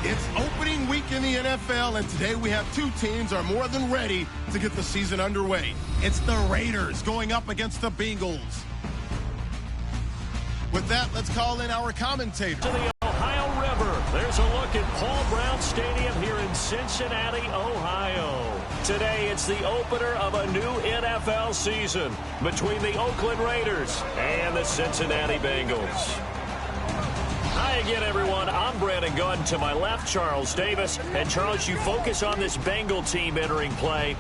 It's opening week in the NFL, and today we have two teams are more than ready to get the season underway. It's the Raiders going up against the Bengals. With that, let's call in our commentator. To the Ohio River. There's a look at Paul Brown Stadium here in Cincinnati, Ohio. Today, it's the opener of a new NFL season between the Oakland Raiders and the Cincinnati Bengals. Hi again, everyone. I'm Brandon Gunn. To my left, Charles Davis. And, Charles, you focus on this Bengal team entering play.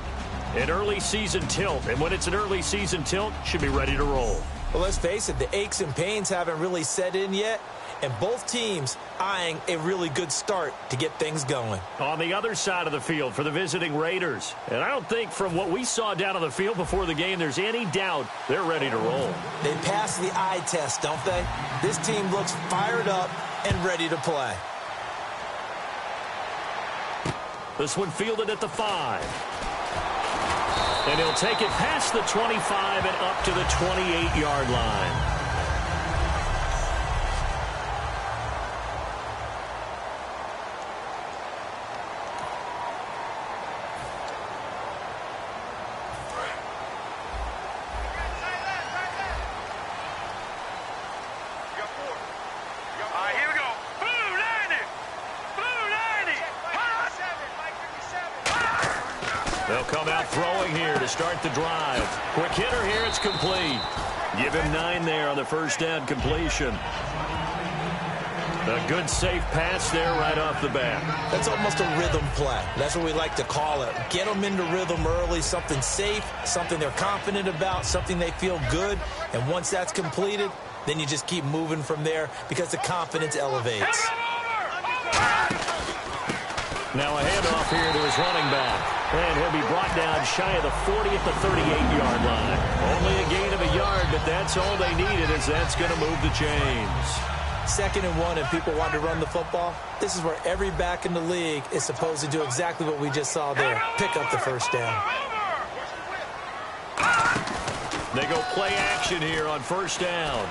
An early season tilt. And when it's an early season tilt, should be ready to roll. Well, let's face it, the aches and pains haven't really set in yet. And both teams eyeing a really good start to get things going. On the other side of the field for the visiting Raiders. And I don't think from what we saw down on the field before the game, there's any doubt they're ready to roll. They pass the eye test, don't they? This team looks fired up and ready to play. This one fielded at the 5. And he'll take it past the 25 and up to the 28-yard line. They'll come out throwing here to start the drive. Quick hitter here, it's complete. Give him 9 there on the first down completion. A good safe pass there right off the bat. That's almost a rhythm play. That's what we like to call it. Get them into rhythm early, something safe, something they're confident about, something they feel good. And once that's completed, then you just keep moving from there because the confidence elevates. Now a handoff here to his running back. And he'll be brought down shy of the 40 at the 38-yard line. Only a gain of a yard, but that's all they needed, as that's going to move the chains. 2nd and 1, and people want to run the football. This is where every back in the league is supposed to do exactly what we just saw there. Pick up the first down. They go play action here on first down.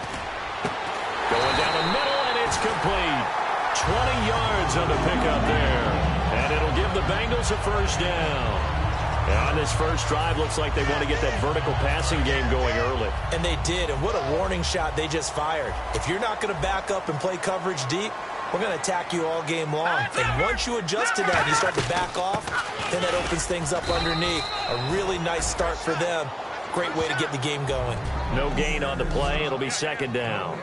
Going down the middle, and it's complete. 20 yards on the pickup there. And it'll give the Bengals a first down. And on this first drive, looks like they want to get that vertical passing game going early. And they did, and what a warning shot they just fired. If you're not going to back up and play coverage deep, we're going to attack you all game long. And once you adjust to that and you start to back off, then that opens things up underneath. A really nice start for them. Great way to get the game going. No gain on the play. It'll be 2nd down.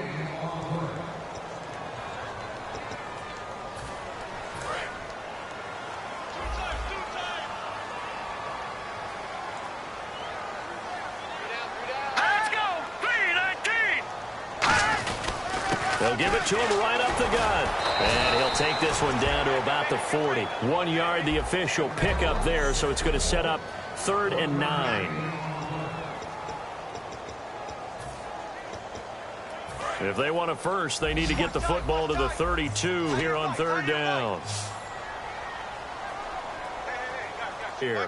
They'll give it to him right up the gut. And he'll take this one down to about the 40. 1 yard, the official pickup there, so it's going to set up 3rd and 9. If they want a first, they need to get the football to the 32 here on 3rd down. Here.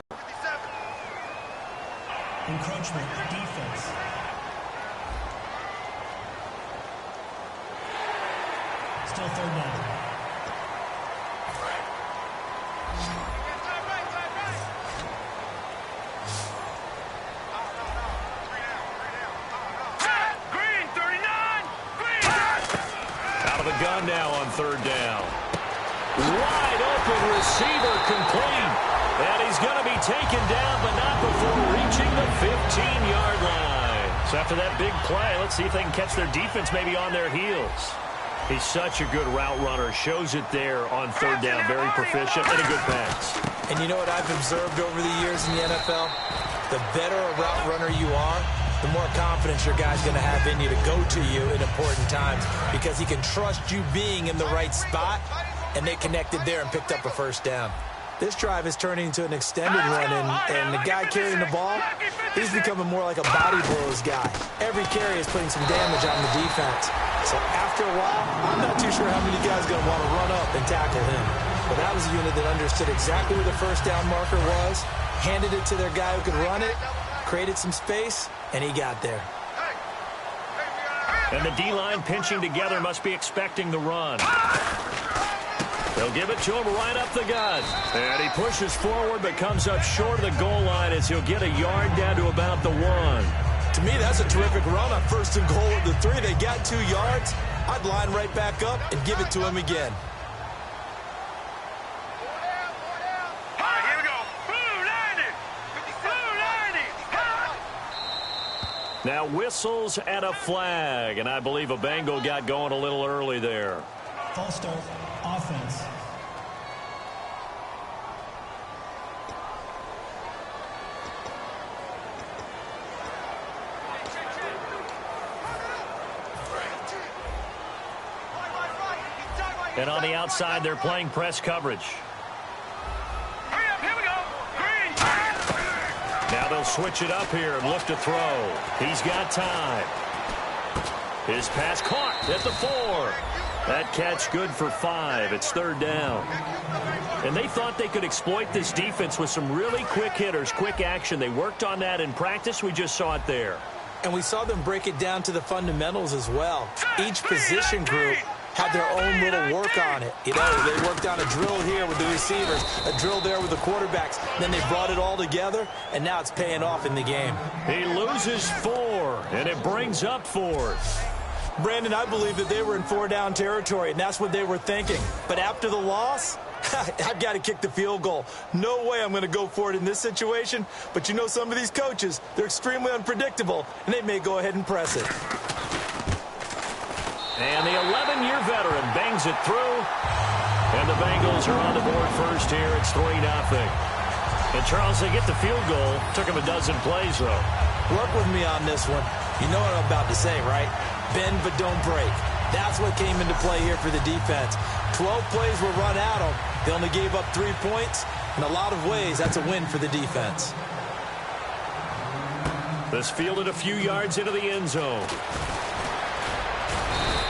Encroachment, defense. Still 3rd down. Green, 39. Green. Out of the gun now on 3rd down. Wide open receiver complete. And he's going to be taken down, but not before reaching the 15-yard line. So after that big play, let's see if they can catch their defense maybe on their heels. He's such a good route runner. Shows it there on 3rd down. Very proficient and a good pass. And you know what I've observed over the years in the NFL? The better a route runner you are, the more confidence your guy's going to have in you to go to you in important times because he can trust you being in the right spot, and they connected there and picked up a first down. This drive is turning into an extended run, and the guy carrying the ball, he's becoming more like a body blows guy. Every carry is putting some damage on the defense. So after a while, I'm not too sure how many guys are going to want to run up and tackle him. But that was a unit that understood exactly where the first down marker was, handed it to their guy who could run it, created some space, and he got there. And the D-line pinching together must be expecting the run. They'll give it to him right up the gut. And he pushes forward but comes up short of the goal line as he'll get a yard down to about the 1. To me, that's a terrific run on 1st and goal at the 3. They got 2 yards. I'd line right back up and give it to him again. Now whistles and a flag, and I believe a Bengal got going a little early there. False start, offense. And on the outside, they're playing press coverage. Now they'll switch it up here and lift a throw. He's got time. His pass caught at the 4. That catch good for 5. It's 3rd down. And they thought they could exploit this defense with some really quick hitters, quick action. They worked on that in practice. We just saw it there. And we saw them break it down to the fundamentals as well. Each position group had their own little work on it. You know, they worked on a drill here with the receivers, a drill there with the quarterbacks. Then they brought it all together, and now it's paying off in the game. He loses 4, and it brings up 4th. Brandon, I believe that they were in 4-down territory, and that's what they were thinking. But after the loss, I've got to kick the field goal. No way I'm going to go for it in this situation. But you know, some of these coaches, they're extremely unpredictable, and they may go ahead and press it. And the 11-year veteran bangs it through. And the Bengals are on the board first here. It's 3-0. And, Charles, they get the field goal. Took them a dozen plays, though. Work with me on this one. You know what I'm about to say, right? Bend but don't break. That's what came into play here for the defense. 12 plays were run at them. They only gave up 3 points. In a lot of ways, that's a win for the defense. This fielded a few yards into the end zone.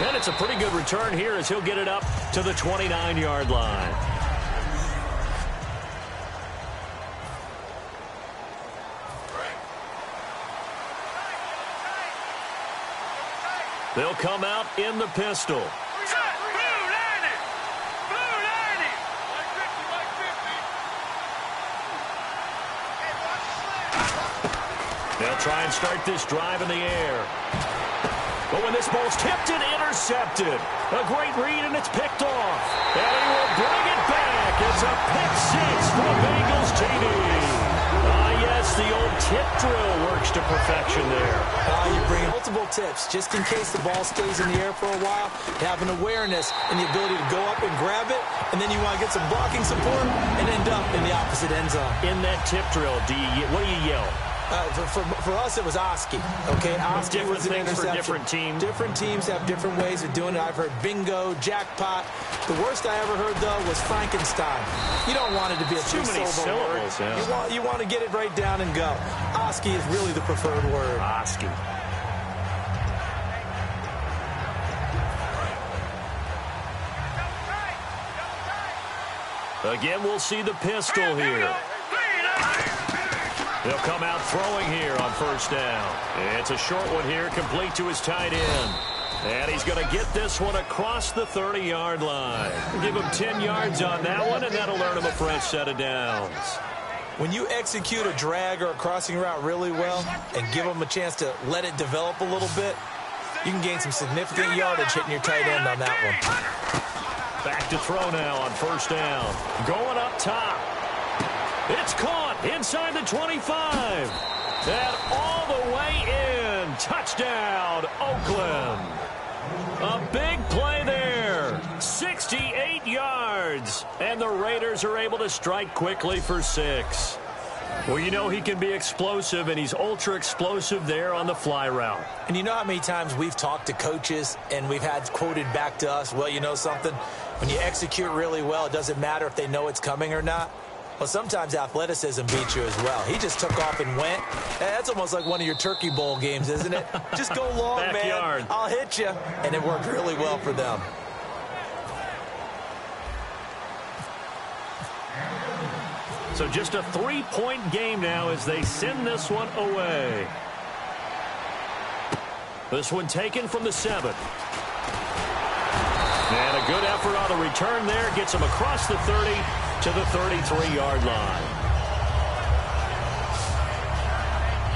And it's a pretty good return here as he'll get it up to the 29-yard line. They'll come out in the pistol. They'll try and start this drive in the air. But when this ball's tipped and intercepted, a great read, and it's picked off. And he will bring it back. It's a pick 6 for the Bengals TD. Yes, the old tip drill works to perfection there. You bring multiple tips just in case the ball stays in the air for a while. You have an awareness and the ability to go up and grab it, and then you want to get some blocking support and end up in the opposite end zone. In that tip drill, what do you yell? For us, it was Oski. Okay, Oski was an interception. For different teams. Different teams have different ways of doing it. I've heard bingo, jackpot. The worst I ever heard, though, was Frankenstein. You don't want it to be a too many syllables. Yeah. You want to get it right down and go. Oski is really the preferred word. Oski. Again, we'll see the pistol here. They'll come out throwing here on 1st down. It's a short one here, complete to his tight end. And he's going to get this one across the 30-yard line. Give him 10 yards on that one, and that'll earn him a fresh set of downs. When you execute a drag or a crossing route really well and give them a chance to let it develop a little bit, you can gain some significant yardage hitting your tight end on that one. Back to throw now on 1st down. Going up top. It's caught inside the 25. And all the way in. Touchdown, Oakland. A big play there. 68 yards. And the Raiders are able to strike quickly for 6. Well, you know he can be explosive, and he's ultra explosive there on the fly route. And you know how many times we've talked to coaches and we've had quoted back to us, well, you know something? When you execute really well, it doesn't matter if they know it's coming or not. Well, sometimes athleticism beats you as well. He just took off and went. That's almost like one of your Turkey Bowl games, isn't it? Just go long, Backyard. Man. I'll hit you. And it worked really well for them. So just a 3-point game now as they send this one away. This one taken from the 7. And a good effort on the return there. Gets him across the 30 to the 33-yard line.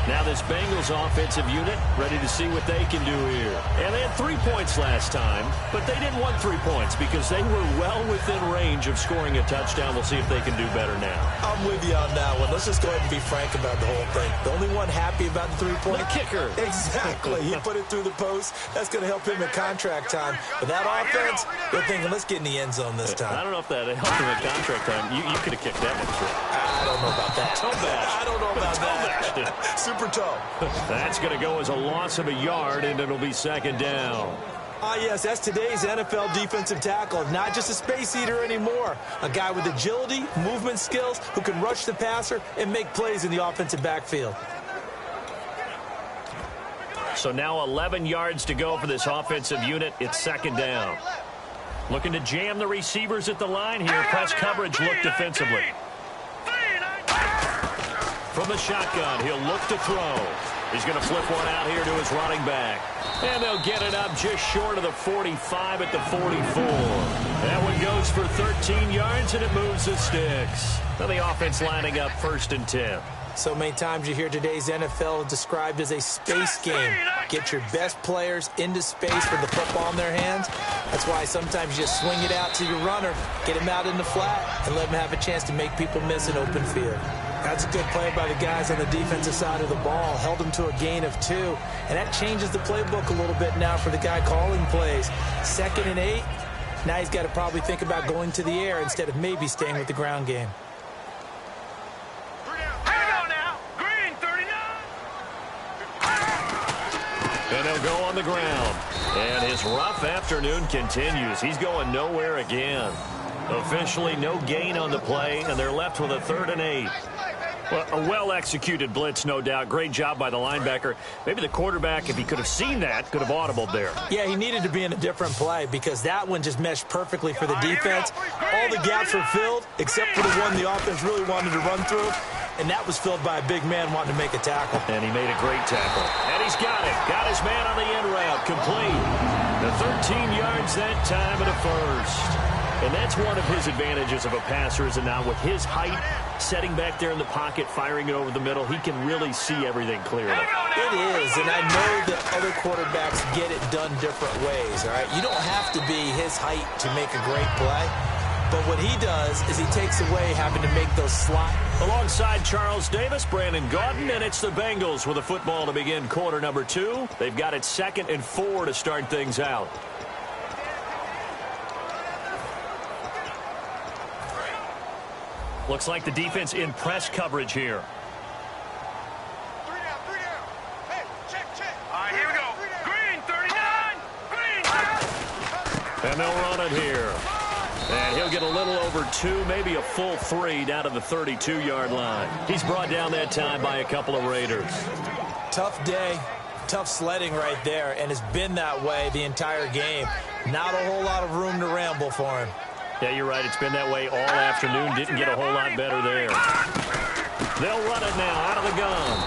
Now this Bengals offensive unit ready to see what they can do here. And they had 3 points last time, but they didn't want 3 points because they were well within range of scoring a touchdown. We'll see if they can do better now. I'm with you on that one. Let's just go ahead and be frank about the whole thing. The only one happy about the 3-point? The kicker. Exactly. He put it through the post. That's going to help him in contract time. But that offense, they're thinking, let's get in the end zone this time. I don't know if that helped him in contract time. You could have kicked that one through. I don't know about that. I don't know about that. Super toe. That's going to go as a loss of a yard, and it'll be second down. Yes, that's today's NFL defensive tackle. Not just a space eater anymore. A guy with agility, movement skills, who can rush the passer and make plays in the offensive backfield. So now 11 yards to go for this offensive unit. It's second down. Looking to jam the receivers at the line here. Press coverage look defensively. From the shotgun, he'll look to throw. He's going to flip one out here to his running back. And they'll get it up just short of the 45 at the 44. That one goes for 13 yards, and it moves the sticks. Now the offense lining up 1st and 10. So many times you hear today's NFL described as a space game. Get your best players into space with the football in their hands. That's why sometimes you just swing it out to your runner, get him out in the flat, and let him have a chance to make people miss an open field. That's a good play by the guys on the defensive side of the ball. Held him to a gain of 2. And that changes the playbook a little bit now for the guy calling plays. 2nd and 8. Now he's got to probably think about going to the air instead of maybe staying with the ground game. And they'll go on the ground. And his rough afternoon continues. He's going nowhere again. Officially no gain on the play, and they're left with a 3rd and 8. Well, a well-executed blitz, no doubt. Great job by the linebacker. Maybe the quarterback, if he could have seen that, could have audibled there. Yeah, he needed to be in a different play because that one just meshed perfectly for the defense. All the gaps were filled except for the one the offense really wanted to run through, and that was filled by a big man wanting to make a tackle. And he made a great tackle. And he's got it. Got his man on the end route. Complete. The 13 yards that time and a first. And that's one of his advantages of a passer, is now with his height, setting back there in the pocket, firing it over the middle, he can really see everything clearly. It is, and I know that other quarterbacks get it done different ways, all right? You don't have to be his height to make a great play, but what he does is he takes away having to make those slot. Alongside Charles Davis, Brandon Gaudin, and it's the Bengals with a football to begin quarter number 2. They've got it 2nd and 4 to start things out. Looks like the defense in press coverage here. 3 down. Hey, check. All right, here we go. Green, 39. Green. And they'll run it here. And he'll get a little over 2, maybe a full 3 down to the 32-yard line. He's brought down that time by a couple of Raiders. Tough day, tough sledding right there, and it's been that way the entire game. Not a whole lot of room to ramble for him. Yeah, you're right. It's been that way all afternoon. Didn't get a whole lot better there. They'll run it now out of the gun.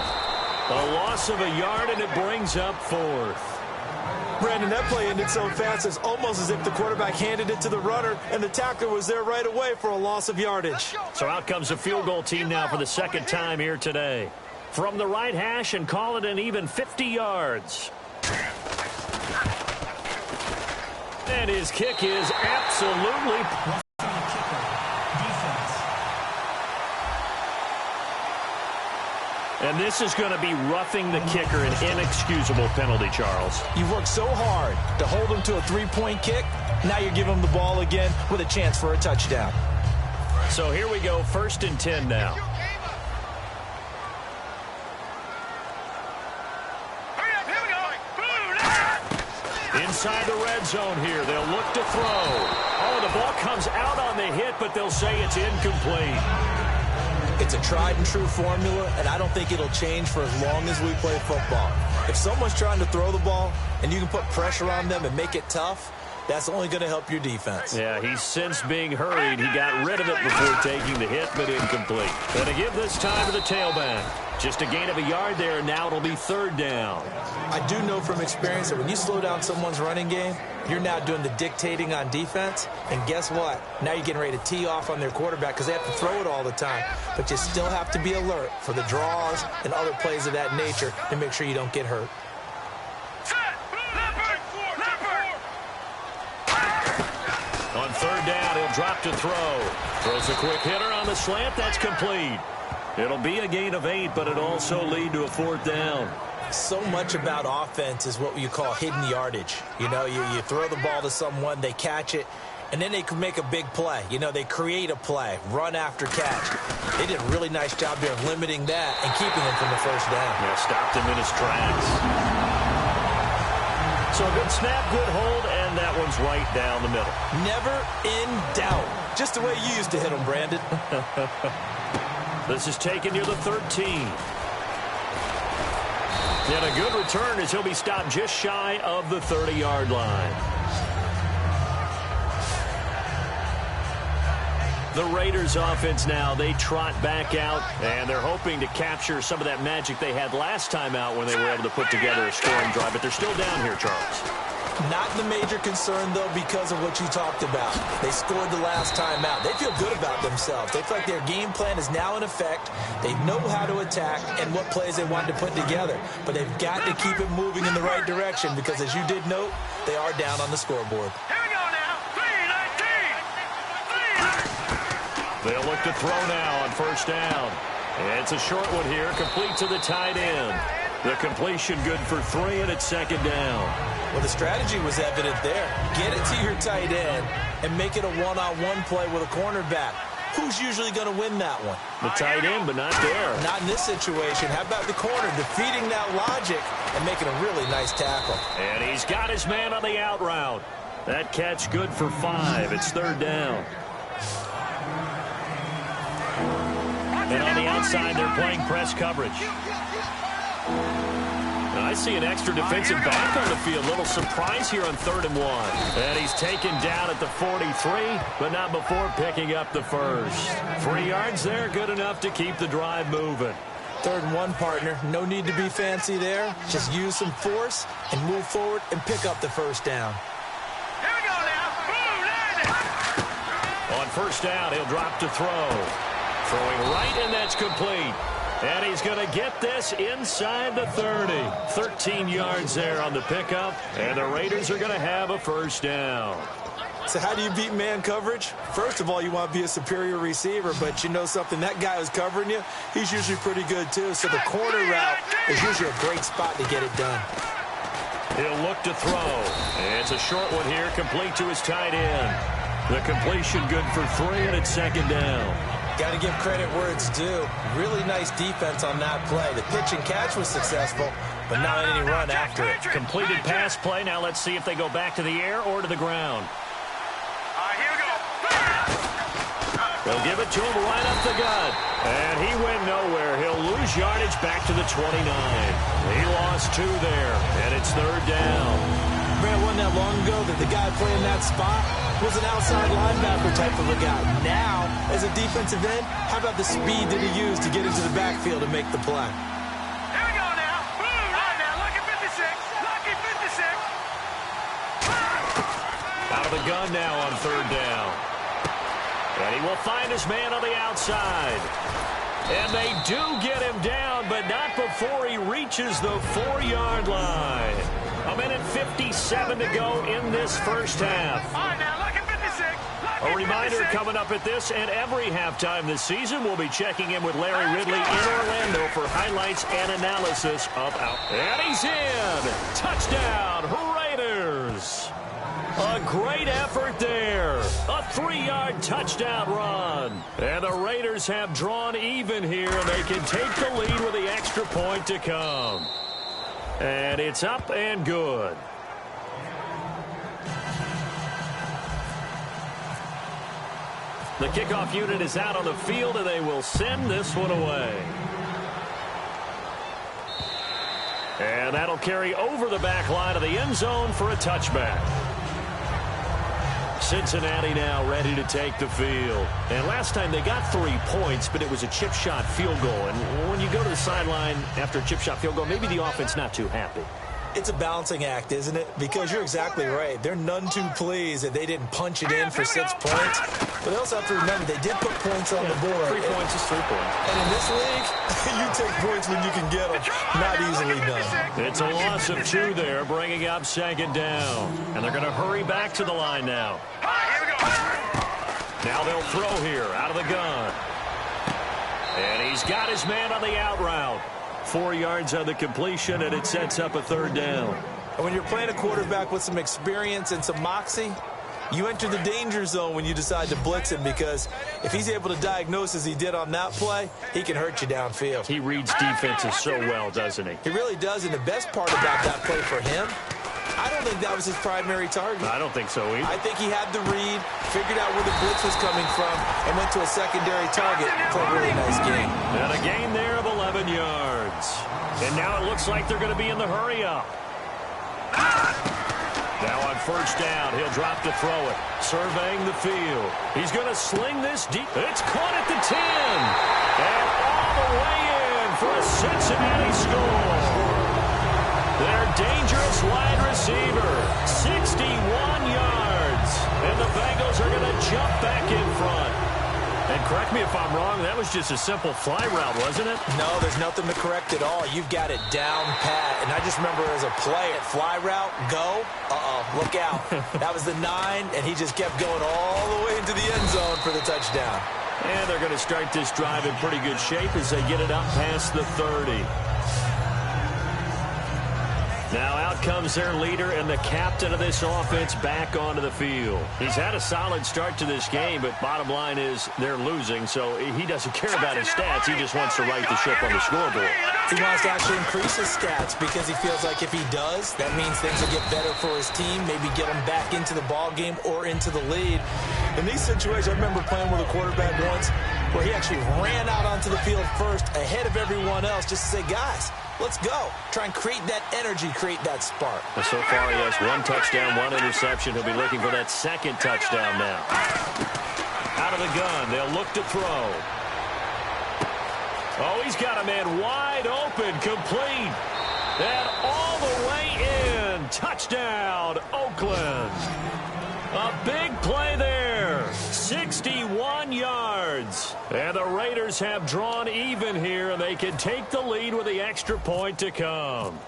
A loss of a yard, and it brings up 4th. Brandon, that play ended so fast, it's almost as if the quarterback handed it to the runner, and the tackler was there right away for a loss of yardage. So out comes the field goal team now for the 2nd time here today. From the right hash, and call it an even 50 yards. And his kick is absolutely... And this is going to be roughing the kicker, an inexcusable penalty, Charles. You've worked so hard to hold him to a 3-point kick. Now you're giving him the ball again with a chance for a touchdown. So here we go, 1st and 10 now. Inside the red zone here. They'll look to throw. Oh, the ball comes out on the hit, but they'll say it's incomplete. It's a tried-and-true formula, and I don't think it'll change for as long as we play football. If someone's trying to throw the ball and you can put pressure on them and make it tough, That's only going to help your defense. Yeah, he's since being hurried. He got rid of it before taking the hit, but incomplete. And to give this time to the tailback. Just a gain of a yard there, and now it'll be 3rd down. I do know from experience that when you slow down someone's running game, you're now doing the dictating on defense. And guess what? Now you're getting ready to tee off on their quarterback because they have to throw it all the time. But you still have to be alert for the draws and other plays of that nature to make sure you don't get hurt. On 3rd down, he'll drop to throw. Throws a quick hitter on the slant. That's complete. It'll be a gain of 8, but it'll also lead to a 4th down. So much about offense is what you call hidden yardage. You know, you throw the ball to someone, they catch it, and then they can make a big play. You know, they create a play, run after catch. They did a really nice job there of limiting that and keeping him from the 1st down. Yeah, stopped him in his tracks. So a good snap, good hold, and that one's right down the middle. Never in doubt. Just the way you used to hit them, Brandon. This is taken near the 13. And a good return as he'll be stopped just shy of the 30-yard line. The Raiders offense now, they trot back out, and they're hoping to capture some of that magic they had last time out when they were able to put together a scoring drive. But they're still down here, Charles. Not the major concern, though, because of what you talked about. They scored the last time out. They feel good about themselves. They feel like their game plan is now in effect. They know how to attack and what plays they want to put together. But they've got to keep it moving in the right direction because, as you did note, they are down on the scoreboard. Here we go now. 3-19. They'll look to throw now on 1st down. It's a short one here, complete to the tight end. The completion good for 3, and it's 2nd down. Well, the strategy was evident there. Get it to your tight end and make it a one-on-one play with a cornerback. Who's usually going to win that one? The tight end, but not there. Not in this situation. How about the corner defeating that logic and making a really nice tackle? And he's got his man on the out route. That catch good for 5. It's 3rd down. And on the outside, they're playing press coverage. I see an extra defensive back on the field. Little surprise here on 3rd and 1. And he's taken down at the 43, but not before picking up the 1st. 3 yards there, good enough to keep the drive moving. 3rd and 1, partner. No need to be fancy there. Just use some force and move forward and pick up the 1st down. Here we go now. On 1st down, he'll drop to throw. Throwing right, and that's complete. And he's going to get this inside the 30. 13 yards there on the pickup, and the Raiders are going to have a 1st down. So how do you beat man coverage? First of all, you want to be a superior receiver, but you know something, that guy who's covering you, he's usually pretty good too. So the corner route is usually a great spot to get it done. He'll look to throw. It's a short one here, complete to his tight end. The completion good for 3, and it's 2nd down. Got to give credit where it's due. Really nice defense on that play. The pitch and catch was successful, but not any run after it. Completed pass play. Now let's see if they go back to the air or to the ground. Here we go. They'll give it to him right up the gut. And he went nowhere. He'll lose yardage back to the 29. He lost 2 there, and it's 3rd down. Man, it wasn't that long ago that the guy playing that spot was an outside linebacker type of a guy. Now, as a defensive end, how about the speed that he used to get into the backfield and make the play? Here we go now. Right now, lucky 56. Lucky 56. Out of the gun now on 3rd down. And he will find his man on the outside. And they do get him down, but not before he reaches the 4-yard line. A minute 57 to go in this 1st half. All right, now, lucky 56. A reminder coming up at this and every halftime this season, we'll be checking in with Larry Ridley in Orlando for highlights and analysis of out. And he's in. Touchdown, Raiders. A great effort there. A 3-yard touchdown run. And the Raiders have drawn even here, and they can take the lead with the extra point to come. And it's up and good. The kickoff unit is out on the field, and they will send this one away. And that'll carry over the back line of the end zone for a touchback. Cincinnati now ready to take the field. And last time they got 3 points, but it was a chip shot field goal. And when you go to the sideline after a chip shot field goal, maybe the offense not too happy. It's a balancing act, isn't it? Because you're exactly right. They're none too pleased that they didn't punch it in for 6 points. But they also have to remember they did put points on the board. 3 points is 3 points. And in this league, you take points when you can get them. Not easily done. It's a loss of 2 there, bringing up 2nd down. And they're going to hurry back to the line now. Here we go. Now they'll throw here out of the gun. And he's got his man on the out route. 4 yards on the completion, and it sets up a 3rd down. And when you're playing a quarterback with some experience and some moxie, you enter the danger zone when you decide to blitz him, because if he's able to diagnose as he did on that play, he can hurt you downfield. He reads defenses so well, doesn't he? He really does, and the best part about that play for him, I don't think that was his primary target. I don't think so either. I think he had the read, figured out where the blitz was coming from, and went to a secondary target for a really nice game. And a gain there of 11 yards. And now it looks like they're going to be in the hurry-up. Now on 1st down, he'll drop to throw it. Surveying the field. He's going to sling this deep. It's caught at the 10. And all the way in for a Cincinnati score. Their dangerous wide receiver, 61 yards. And the Bengals are going to jump back in front. And correct me if I'm wrong, that was just a simple fly route, wasn't it? No, there's nothing to correct at all. You've got it down pat. And I just remember as a player, fly route, go, look out. That was the 9, and he just kept going all the way into the end zone for the touchdown. And they're going to start this drive in pretty good shape as they get it up past the 30. Now out comes their leader and the captain of this offense back onto the field. He's had a solid start to this game, but bottom line is they're losing, so he doesn't care about his stats. He just wants to right the ship on the scoreboard. He wants to actually increase his stats because he feels like if he does, that means things will get better for his team, maybe get him back into the ball game or into the lead. In these situations, I remember playing with a quarterback once where he actually ran out onto the field first ahead of everyone else just to say, guys, let's go. Try and create that energy, create that spark. Well, so far, he has 1 touchdown, 1 interception. He'll be looking for that 2nd touchdown now. Out of the gun, they'll look to throw. Oh, he's got a man wide open, complete. And all the way in. Touchdown, Oakland. A big play there. 61 yards. And the Raiders have drawn even here, and they can take the lead with the extra point to come.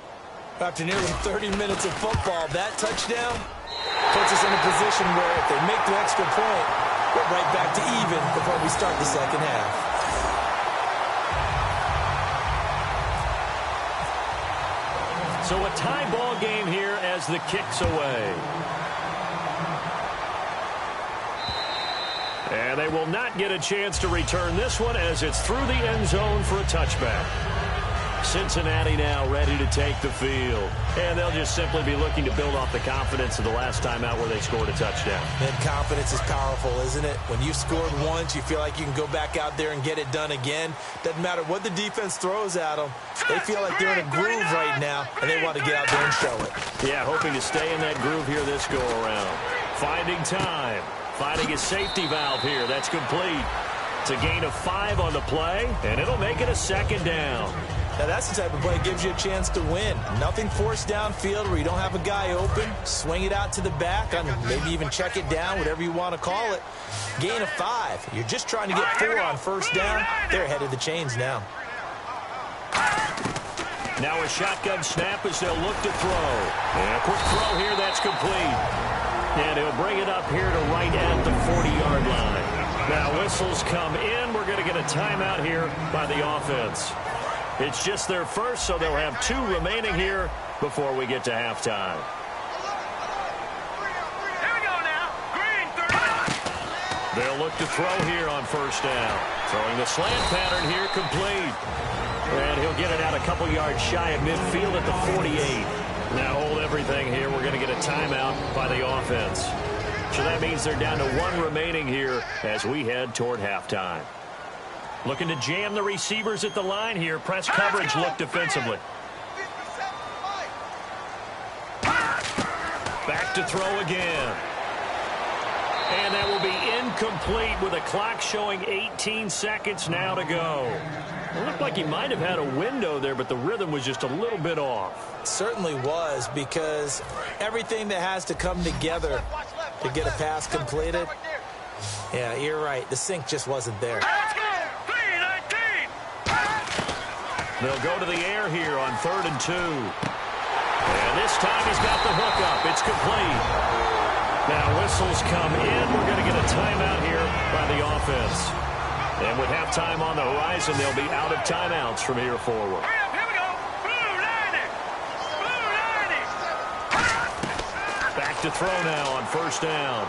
After nearly 30 minutes of football, that touchdown puts us in a position where if they make the extra point, we're right back to even before we start the 2nd half. So a tie ball game here as the kick's away. And they will not get a chance to return this one as it's through the end zone for a touchback. Cincinnati now ready to take the field. And they'll just simply be looking to build off the confidence of the last time out where they scored a touchdown. And confidence is powerful, isn't it? When you've scored once, you feel like you can go back out there and get it done again. Doesn't matter what the defense throws at them. They feel like they're in a groove right now, and they want to get out there and show it. Yeah, hoping to stay in that groove here this go-around. Finding time. Finding a safety valve here. That's complete. It's a gain of 5 on the play, and it'll make it a 2nd down. Now, that's the type of play that gives you a chance to win. Nothing forced downfield where you don't have a guy open. Swing it out to the back, and maybe even check it down, whatever you want to call it. Gain of 5. You're just trying to get 4 on 1st down. They're ahead of the chains now. Now a shotgun snap as they'll look to throw. And a quick throw here, that's complete. And he'll bring it up here to right at the 40-yard line. Now whistles come in. We're going to get a timeout here by the offense. It's just their first, so they'll have 2 remaining here before we get to halftime. Here we go now. Green, 30. They'll look to throw here on 1st down. Throwing the slant pattern here, complete. And he'll get it out a couple yards shy of midfield at the 48. Now hold everything here. We're going to get a timeout by the offense. So that means they're down to 1 remaining here as we head toward halftime. Looking to jam the receivers at the line here. Press coverage look defensively. Back to throw again. And that will be incomplete with a clock showing 18 seconds now to go. It looked like he might have had a window there, but the rhythm was just a little bit off. It certainly was, because everything that has to come together to get a pass completed. Yeah, you're right. The sync just wasn't there. They'll go to the air here on 3rd and 2. And this time he's got the hook up. It's complete. Now whistles come in. We're going to get a timeout here by the offense. And with halftime on the horizon, they'll be out of timeouts from here forward. Here we go. Blue 90. Blue 90. Back to throw now on 1st down.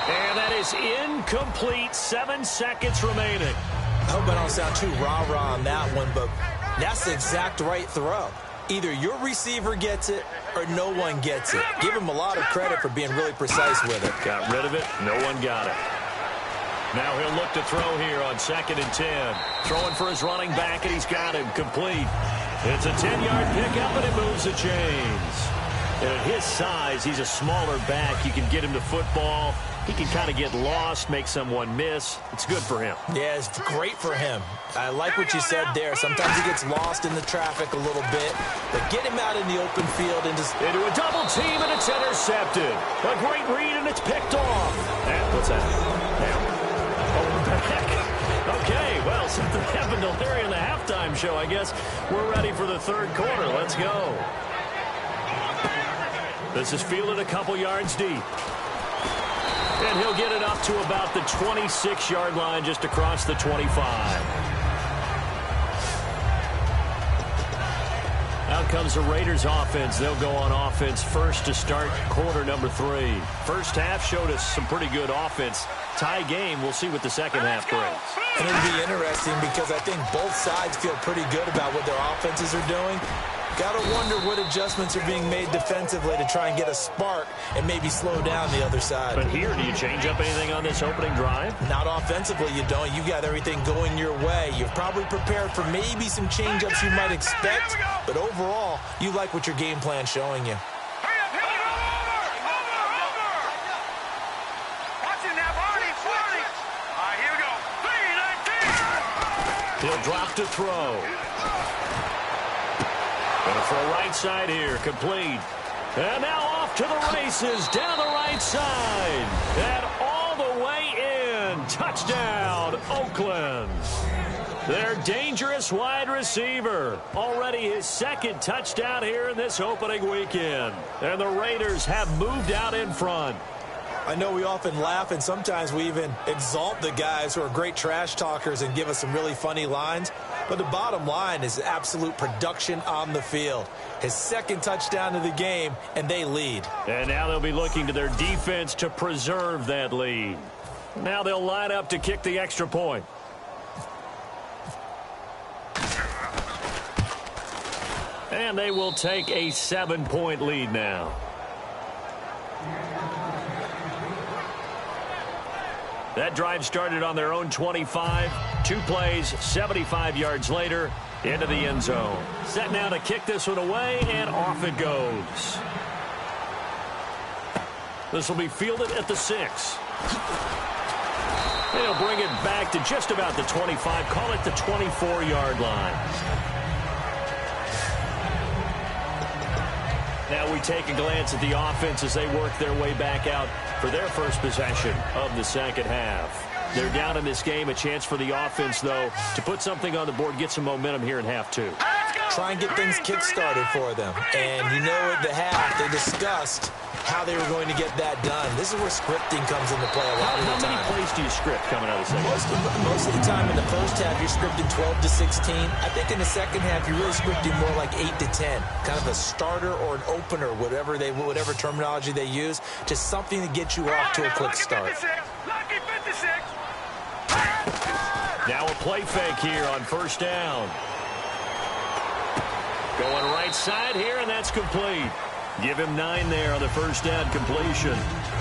And that is incomplete. 7 seconds remaining. I hope I don't sound too rah-rah on that one, but that's the exact right throw. Either your receiver gets it or no one gets it. Give him a lot of credit for being really precise with it. Got rid of it. No one got it. Now he'll look to throw here on 2nd and 10. Throwing for his running back, and he's got him complete. It's a 10-yard pickup, and it moves the chains. And at his size, he's a smaller back. You can get him to football. He can kind of get lost, make someone miss. It's good for him. Yeah, it's great for him. I like what you said there. Sometimes he gets lost in the traffic a little bit, but get him out in the open field and just... Into a double team, and it's intercepted. A great read, and it's picked off. What's that? Now. Okay, well, something happened to Larry in the halftime show. I guess we're ready for the 3rd quarter. Let's go. This is fielded a couple yards deep. And he'll get it up to about the 26-yard line, just across the 25. Out comes the Raiders offense. They'll go on offense first to start quarter number 3. First half showed us some pretty good offense. Tie game. We'll see what the second half brings. And it'll be interesting because I think both sides feel pretty good about what their offenses are doing. Got to wonder what adjustments are being made defensively to try and get a spark and maybe slow down the other side. But here, do you change up anything on this opening drive? Not offensively, you don't. You got everything going your way. You're probably prepared for maybe some change-ups you might expect, but overall, you like what your game plan's showing you. He'll drop to throw. Going to throw right side here, complete. And now off to the races, down the right side. And all the way in. Touchdown, Oakland. Their dangerous wide receiver. Already his 2nd touchdown here in this opening weekend. And the Raiders have moved out in front. I know we often laugh, and sometimes we even exalt the guys who are great trash talkers and give us some really funny lines. But the bottom line is absolute production on the field. His 2nd touchdown of the game, and they lead. And now they'll be looking to their defense to preserve that lead. Now they'll line up to kick the extra point. And they will take a 7-point lead now. That drive started on their own 25. 2 plays, 75 yards later, into the end zone. Set now to kick this one away, and off it goes. This will be fielded at the 6. They'll bring it back to just about the 25. Call it the 24-yard line. Now we take a glance at the offense as they work their way back out for their first possession of the second half. They're down in this game. A chance for the offense, though, to put something on the board, get some momentum here in half 2. Try and get things kick-started for them. And you know at the half, they discussed how they were going to get that done. This is where scripting comes into play a lot of the time. How many plays do you script coming out of the second half? Most of the time in the first half, you're scripting 12 to 16. I think in the second half, you're really scripting more like 8 to 10. Kind of a starter or an opener, whatever terminology they use, just something to get you off to a quick start. Now a play fake here on 1st down. Going right side here, and that's complete. Give him 9 there on the 1st down completion.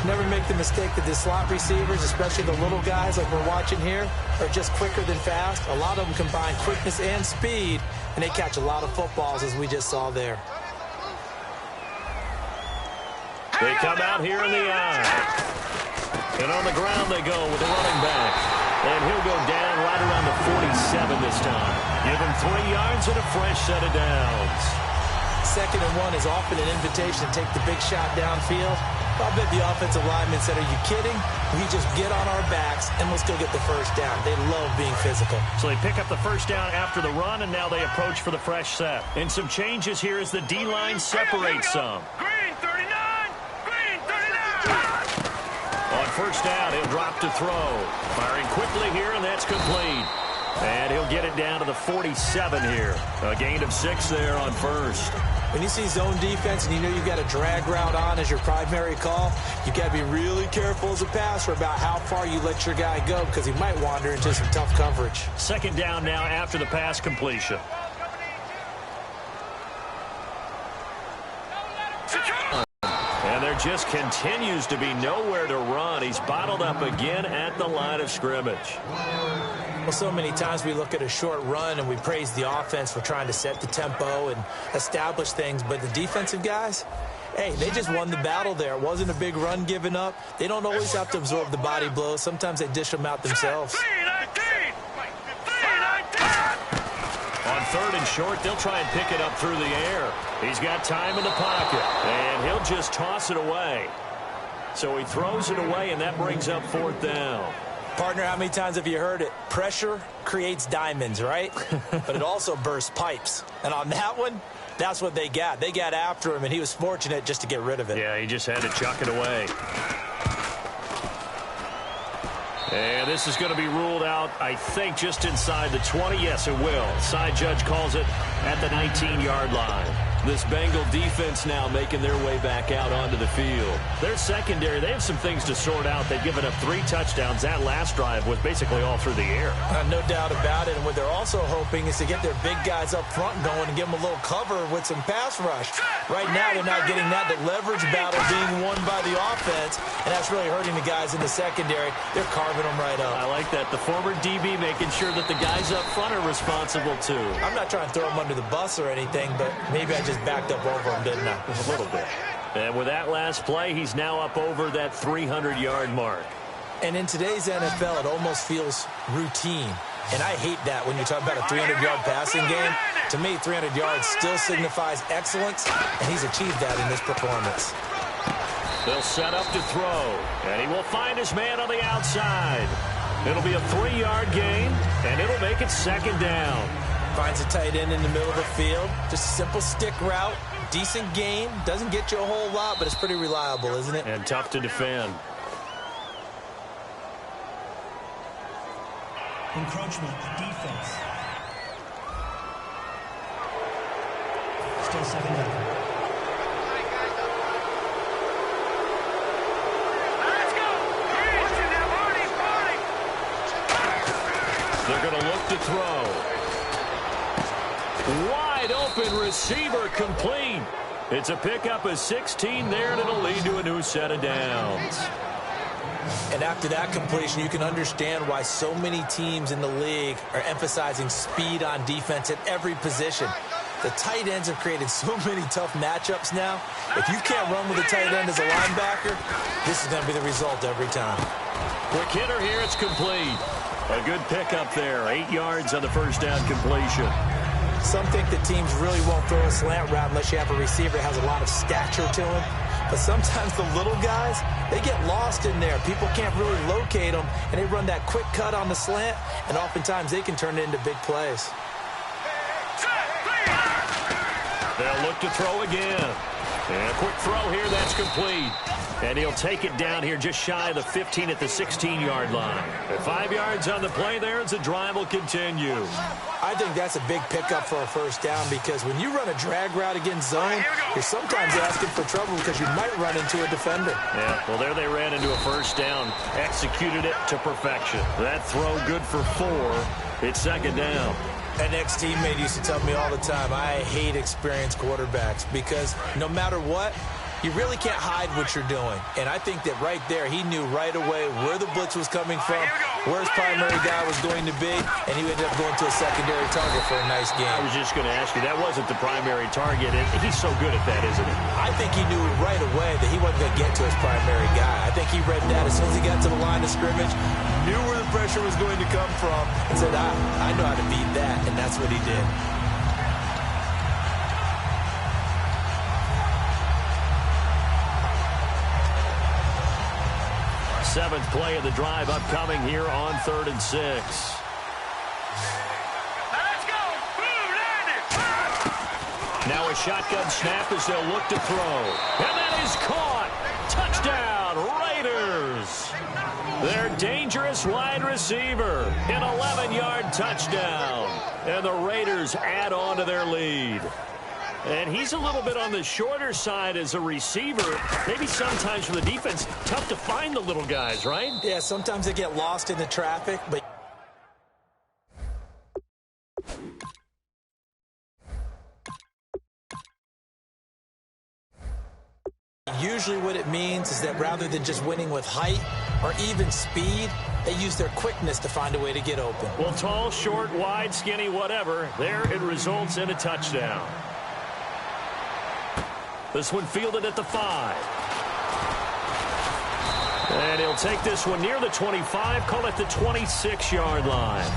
Never make the mistake that the slot receivers, especially the little guys like we're watching here, are just quicker than fast. A lot of them combine quickness and speed, and they catch a lot of footballs, as we just saw there. They come out here in the eye. And on the ground they go with the running back. And he'll go down right around the 47 this time. Give him 3 yards and a fresh set of downs. 2nd and 1 is often an invitation to take the big shot downfield. I bet the offensive lineman said, are you kidding? We just get on our backs and let's go get the first down. They love being physical. So they pick up the first down after the run, and now they approach for the fresh set. And some changes here as the D-line separates some. Green 39! Green 39! On first down, he'll drop to throw. Firing quickly here, and that's complete. And he'll get it down to the 47 here. A gain of 6 there on first. When you see zone defense and you know you've got a drag route on as your primary call, you've got to be really careful as a passer about how far you let your guy go because he might wander into some tough coverage. 2nd down now after the pass completion. And there just continues to be nowhere to run. He's bottled up again at the line of scrimmage. Well, so many times we look at a short run and we praise the offense for trying to set the tempo and establish things, but the defensive guys, hey, they just won the battle there. It wasn't a big run given up. They don't always have to absorb the body blows. Sometimes they dish them out themselves. On 3rd and short, they'll try and pick it up through the air. He's got time in the pocket, and he'll just toss it away. So he throws it away, and that brings up 4th down. Partner, how many times have you heard it? Pressure creates diamonds, right? But it also bursts pipes. And on that one, that's what they got. They got after him, and he was fortunate just to get rid of it. Yeah, he just had to chuck it away. And this is going to be ruled out, I think, just inside the 20. Yes, it will. Side judge calls it at the 19-yard line. This Bengal defense now making their way back out onto the field. Their secondary, they have some things to sort out. They've given up 3 touchdowns. That last drive was basically all through the air. No doubt about it. And what they're also hoping is to get their big guys up front going and give them a little cover with some pass rush. Right now, they're not getting that. The leverage battle being won by the offense, and that's really hurting the guys in the secondary. They're carving them right up. I like that. The former DB making sure that the guys up front are responsible, too. I'm not trying to throw them under the bus or anything, but maybe I just backed up over him, didn't I? A little bit. And with that last play, he's now up over that 300-yard mark. And in today's NFL, it almost feels routine. And I hate that when you talk about a 300-yard passing game. To me, 300 yards still signifies excellence, and he's achieved that in this performance. They'll set up to throw, and he will find his man on the outside. It'll be a 3-yard gain, and it'll make it 2nd down. Finds a tight end in the middle of the field. Just a simple stick route. Decent gain. Doesn't get you a whole lot, but it's pretty reliable, isn't it? And tough to defend. Encroachment, defense. Still 2nd down. They're going to look to throw. Wide open receiver complete. It's a pickup of 16 there, and it'll lead to a new set of downs. And after that completion, you can understand why so many teams in the league are emphasizing speed on defense at every position. The tight ends have created so many tough matchups now. If you can't run with a tight end as a linebacker, this is going to be the result every time. Quick hitter here, it's complete. A good pickup there, 8 yards on the first down completion. Some think that teams really won't throw a slant route unless you have a receiver that has a lot of stature to him. But sometimes the little guys, they get lost in there. People can't really locate them, and they run that quick cut on the slant, and oftentimes they can turn it into big plays. They'll look to throw again. And a quick throw here, that's complete. And he'll take it down here just shy of the 15 at the 16-yard line. At 5 yards on the play there as the drive will continue. I think that's a big pickup for a first down because when you run a drag route against zone, you're sometimes asking for trouble because you might run into a defender. Yeah, well, there they ran into a first down. Executed it to perfection. That throw good for 4. It's 2nd down. An ex-teammate used to tell me all the time, I hate experienced quarterbacks because no matter what, You really can't hide what you're doing. And I think that right there, he knew right away where the blitz was coming from, where his primary guy was going to be, and he ended up going to a secondary target for a nice game. I was just going to ask you, that wasn't the primary target, and he's so good at that, isn't he? I think he knew right away that he wasn't going to get to his primary guy. I think he read that as soon as he got to the line of scrimmage, knew where the pressure was going to come from, and said, I know how to beat that, and that's what he did. Seventh play of the drive upcoming here on 3rd and 6. Let's go. Now a shotgun snap as they'll look to throw. And that is caught. Touchdown, Raiders. Their dangerous wide receiver. An 11-yard touchdown. And the Raiders add on to their lead. And he's a little bit on the shorter side as a receiver. Maybe sometimes for the defense, tough to find the little guys, right? Yeah, sometimes they get lost in the traffic, but usually what it means is that rather than just winning with height or even speed, they use their quickness to find a way to get open. Well, tall, short, wide, skinny, whatever, there it results in a touchdown. This one fielded at the 5. And he'll take this one near the 25, call it the 26-yard line.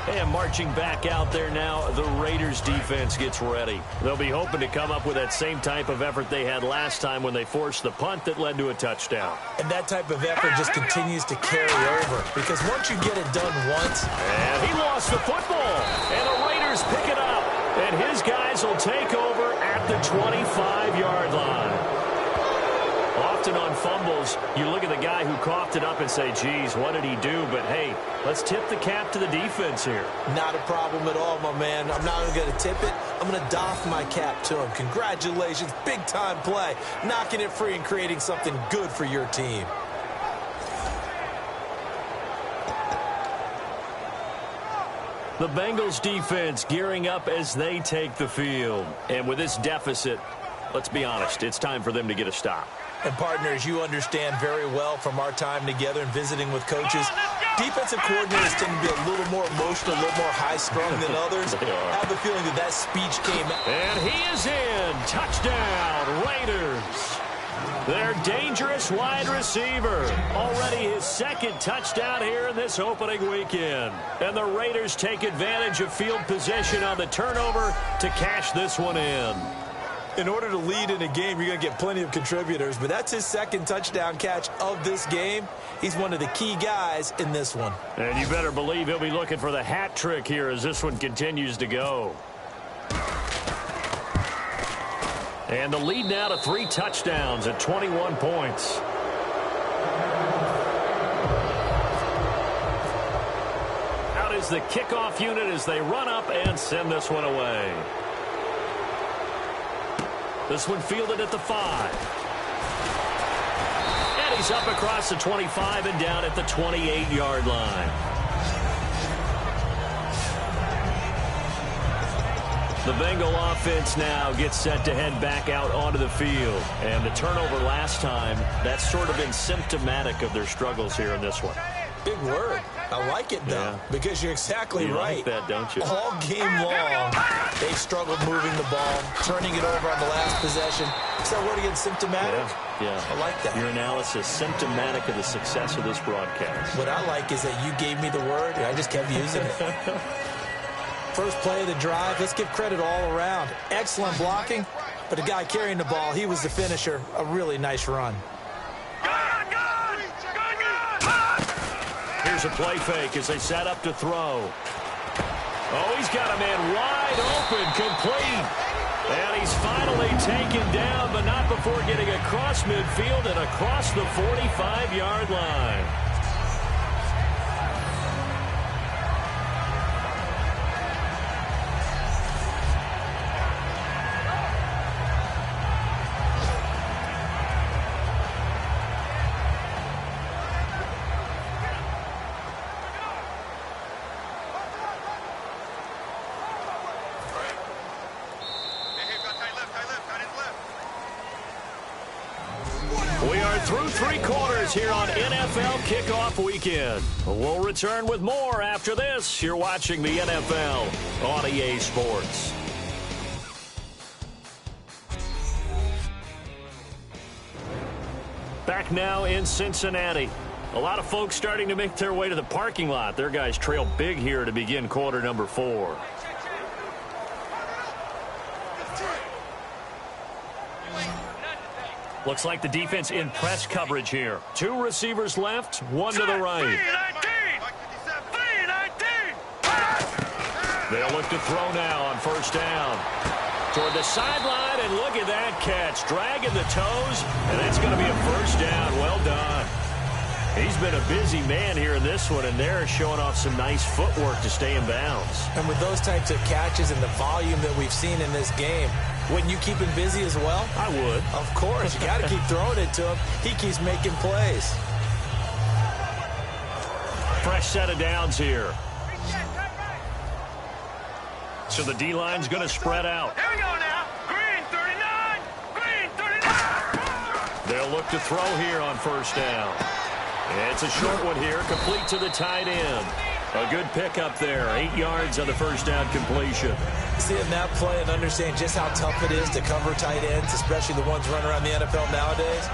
And marching back out there now, the Raiders defense gets ready. They'll be hoping to come up with that same type of effort they had last time when they forced the punt that led to a touchdown. And that type of effort just continues to carry over, because once you get it done once. And he lost the football. And the Raiders pick it up. And his guys will take over at the 25-yard line. Often on fumbles, you look at the guy who coughed it up and say, geez, what did he do? But, hey, let's tip the cap to the defense here. Not a problem at all, my man. I'm not even going to tip it. I'm going to doff my cap to him. Congratulations. Big-time play. Knocking it free and creating something good for your team. The Bengals defense gearing up as they take the field. And with this deficit, let's be honest, it's time for them to get a stop. And partners, you understand very well from our time together and visiting with coaches, defensive coordinators tend to be a little more emotional, a little more high-strung than others. I have a feeling that speech came out. And he is in. Touchdown, Raiders. Their dangerous wide receiver. Already his second touchdown here in this opening weekend. And the Raiders take advantage of field position on the turnover to cash this one in. In order to lead in a game, you're going to get plenty of contributors, but that's his second touchdown catch of this game. He's one of the key guys in this one. And you better believe he'll be looking for the hat trick here as this one continues to go. And the lead now to 3 touchdowns at 21 points. Out is the kickoff unit as they run up and send this one away. This one fielded at the 5. And he's up across the 25 and down at the 28-yard line. The Bengal offense now gets set to head back out onto the field. And the turnover last time, that's sort of been symptomatic of their struggles here in this one. Big word. I like it, though, because you're exactly right. You like that, don't you? All game long, they've struggled moving the ball, turning it over on the last possession. Is that word again, symptomatic? Yeah. I like that. Your analysis, symptomatic of the success of this broadcast. What I like is that you gave me the word, and I just kept using it. First play of the drive, let's give credit all around. Excellent blocking, but the guy carrying the ball, he was the finisher. A really nice run. Here's a play fake as they set up to throw. Oh, he's got a man wide open, complete. And he's finally taken down, but not before getting across midfield and across the 45-yard line. through three quarters here on NFL Kickoff Weekend. We'll return with more after this. You're watching the NFL on EA Sports. Back now in Cincinnati. A lot of folks starting to make their way to the parking lot. Their guys trail big here to begin quarter number 4. Looks like the defense in press coverage here. 2 receivers left, 1 to the right. They'll look to throw now on first down. Toward the sideline, and look at that catch. Dragging the toes, and it's going to be a first down. Well done. He's been a busy man here in this one, and they're showing off some nice footwork to stay in bounds. And with those types of catches and the volume that we've seen in this game, wouldn't you keep him busy as well? I would. Of course. You got to keep throwing it to him. He keeps making plays. Fresh set of downs here. So the D-line's going to spread out. Here we go now. Green 39. Green 39. They'll look to throw here on first down. It's a short one here, complete to the tight end. A good pickup there, 8 yards on the first down completion. Seeing that play and understand just how tough it is to cover tight ends, especially the ones running around the NFL nowadays,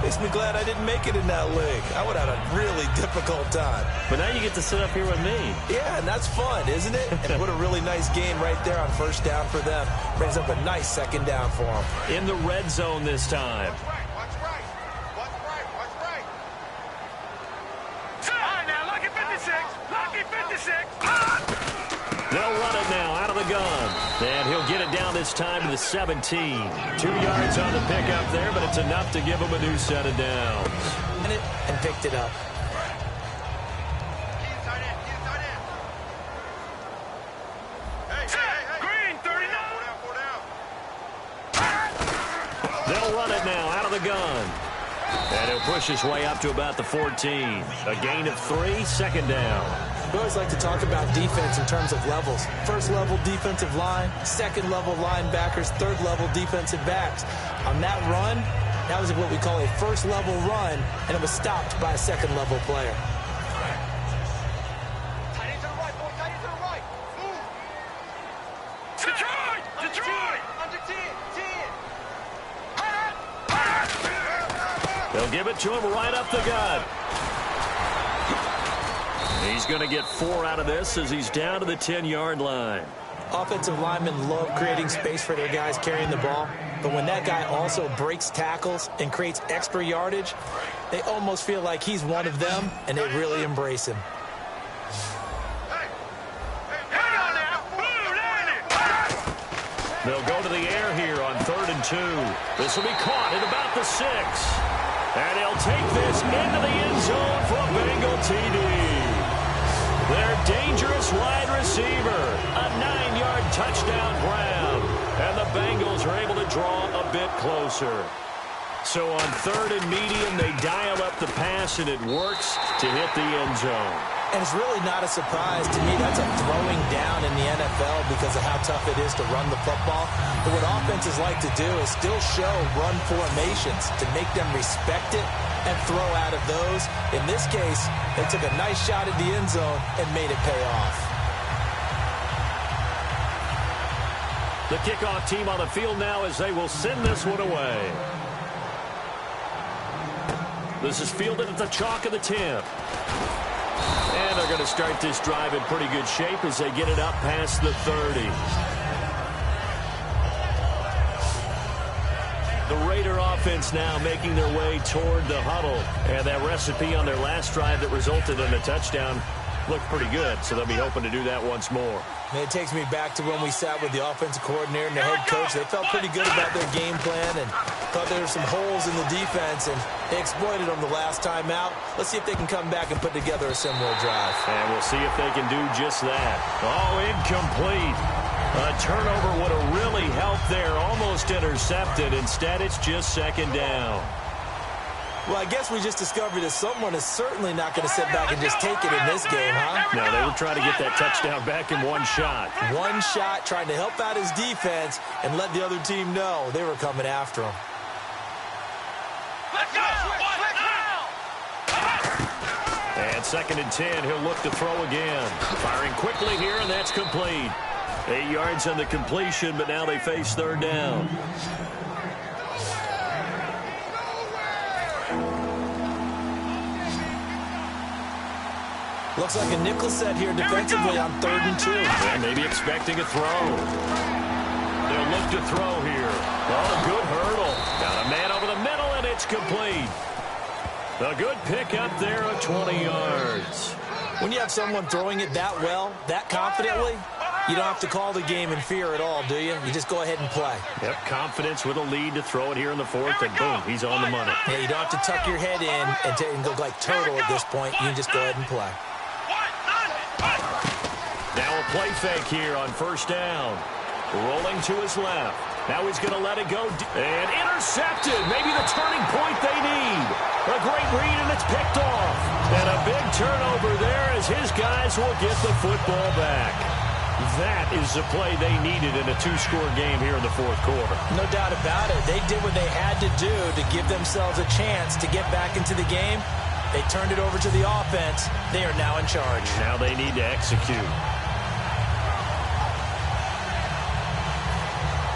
makes me glad I didn't make it in that league. I would have had a really difficult time. But now you get to sit up here with me. Yeah, and that's fun, isn't it? And what a really nice gain right there on first down for them. Brings up a nice second down for them. In the red zone this time. Watch right. Watch right. Watch right. All right, now, lucky 56. Lucky 56. They'll run it now out of the gun. And he'll get it down this time to the 17. 2 yards on the pickup there, but it's enough to give him a new set of downs. And picked it up. Green 39. They'll run it now out of the gun. And he'll push his way up to about the 14. A gain of 3, second down. We always like to talk about defense in terms of levels. First level defensive line, second level linebackers, third level defensive backs. On that run, that was what we call a first level run, and it was stopped by a second level player. Tight end to the right, boy. Tight end to the right. Move. Detroit. Detroit. Under 10. 10. They'll give it to him right up the gut. He's going to get 4 out of this as he's down to the 10-yard line. Offensive linemen love creating space for their guys carrying the ball, but when that guy also breaks tackles and creates extra yardage, they almost feel like he's one of them, and they really embrace him. They'll go to the air here on 3rd and 2. This will be caught at about the 6. And he'll take this into the end zone for a Bengal TD. Their dangerous wide receiver, a 9-yard touchdown grab. And the Bengals are able to draw a bit closer. So on 3rd and medium, they dial up the pass, and it works to hit the end zone. And it's really not a surprise. To me, that's a throwing down in the NFL because of how tough it is to run the football. But what offenses like to do is still show run formations to make them respect it and throw out of those. In this case, they took a nice shot at the end zone and made it pay off. The kickoff team on the field now as they will send this one away. This is fielded at the chalk of the 10. And they're going to start this drive in pretty good shape as they get it up past the 30. The Raider offense now making their way toward the huddle. And that recipe on their last drive that resulted in a touchdown looked pretty good, so they'll be hoping to do that once more. And it takes me back to when we sat with the offensive coordinator and the head coach. They felt pretty good about their game plan and thought there were some holes in the defense, and they exploited them the last time out. Let's see if they can come back and put together a similar drive. And we'll see if they can do just that. Oh, incomplete. A turnover would have really helped there, almost intercepted. Instead, it's just second down. Well, I guess we just discovered that someone is certainly not going to sit back and just take it in this game, huh? No, they were trying to get that touchdown back in one shot. One shot, trying to help out his defense and let the other team know they were coming after him. Let's go! On 2nd and 10, he'll look to throw again. Firing quickly here, and that's complete. 8 yards on the completion, but now they face 3rd down. Looks like a nickel set here defensively on 3rd and 2. Yeah, maybe expecting a throw. They'll look to throw here. Oh, a good hurdle. Got a man over the middle, and it's complete. A good pick up there at 20 yards. When you have someone throwing it that well, that confidently, you don't have to call the game in fear at all, do you? You just go ahead and play. Yep, confidence with a lead to throw it here in the 4th, and boom, he's on the money. Yeah, you don't have to tuck your head in and go like turtle at this point. You can just go ahead and play. Now a play fake here on 1st down. Rolling to his left. Now he's going to let it go. And intercepted. Maybe the turning point they need. A great read, and it's picked off. And a big turnover there as his guys will get the football back. That is the play they needed in a 2-score game here in the 4th quarter. No doubt about it. They did what they had to do to give themselves a chance to get back into the game. They turned it over to the offense. They are now in charge. Now they need to execute.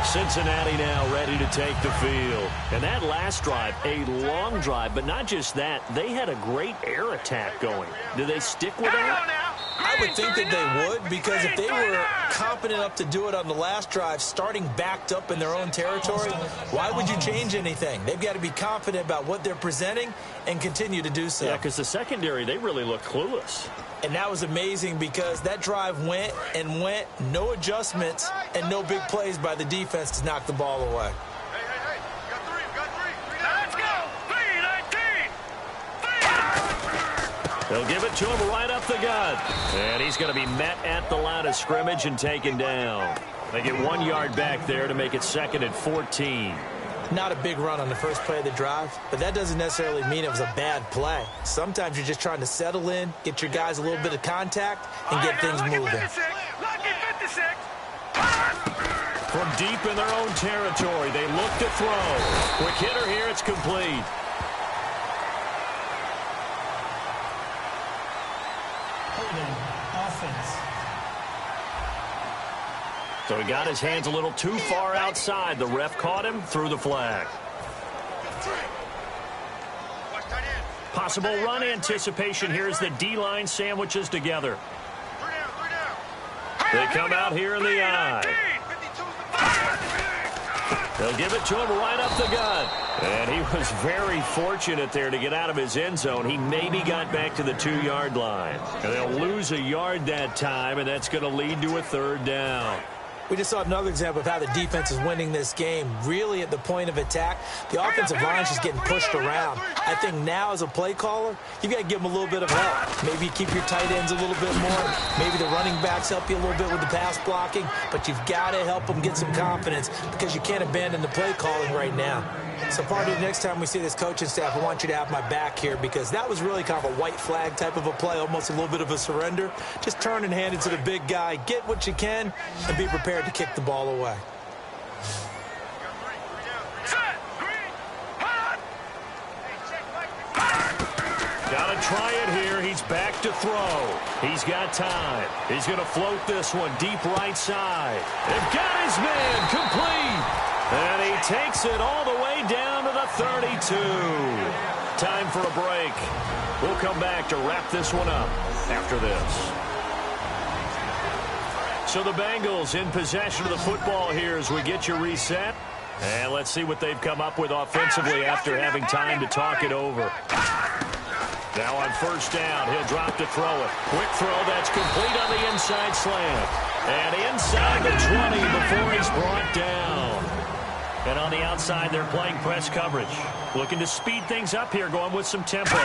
Cincinnati now ready to take the field. And that last drive, a long drive, but not just that. They had a great air attack going. Do they stick with that? I would think that they would, because if they were competent enough to do it on the last drive, starting backed up in their own territory, why would you change anything? They've got to be confident about what they're presenting and continue to do so. Yeah, because the secondary, they really look clueless. And that was amazing because that drive went and went, no adjustments and no big plays by the defense to knock the ball away. Hey, got three. Let's go. 3, 19. They'll give it to him right up the gut. And he's going to be met at the line of scrimmage and taken down. They get 1 yard back there to make it 2nd and 14. Not a big run on the first play of the drive, but that doesn't necessarily mean it was a bad play. Sometimes you're just trying to settle in, get your guys a little bit of contact, and get things moving. From deep in their own territory, they look to throw. Quick hitter here, it's complete. Holding offense. So he got his hands a little too far outside. The ref caught him, threw the flag. Possible run anticipation here as the D-line sandwiches together. They come out here in the eye. They'll give it to him right up the gut. And he was very fortunate there to get out of his end zone. He maybe got back to the 2-yard line. And they'll lose a yard that time, and that's going to lead to a 3rd down. We just saw another example of how the defense is winning this game. Really at the point of attack, the offensive line is just getting pushed around. I think now as a play caller, you've got to give them a little bit of help. Maybe you keep your tight ends a little bit more. Maybe the running backs help you a little bit with the pass blocking. But you've got to help them get some confidence because you can't abandon the play calling right now. So part of the next time we see this coaching staff, I want you to have my back here because that was really kind of a white flag type of a play, almost a little bit of a surrender. Just turn and hand it to the big guy, get what you can, and be prepared to kick the ball away. Gotta try it here. He's back to throw. He's got time. He's going to float this one deep right side. They've got his man complete. And he takes it all the way down to the 32. Time for a break. We'll come back to wrap this one up after this. So the Bengals in possession of the football here as we get you reset. And let's see what they've come up with offensively after having time to talk it over. Now on 1st down, he'll drop to throw it. Quick throw that's complete on the inside slant. And inside the 20 before he's brought down. And on the outside, they're playing press coverage. Looking to speed things up here, going with some tempo.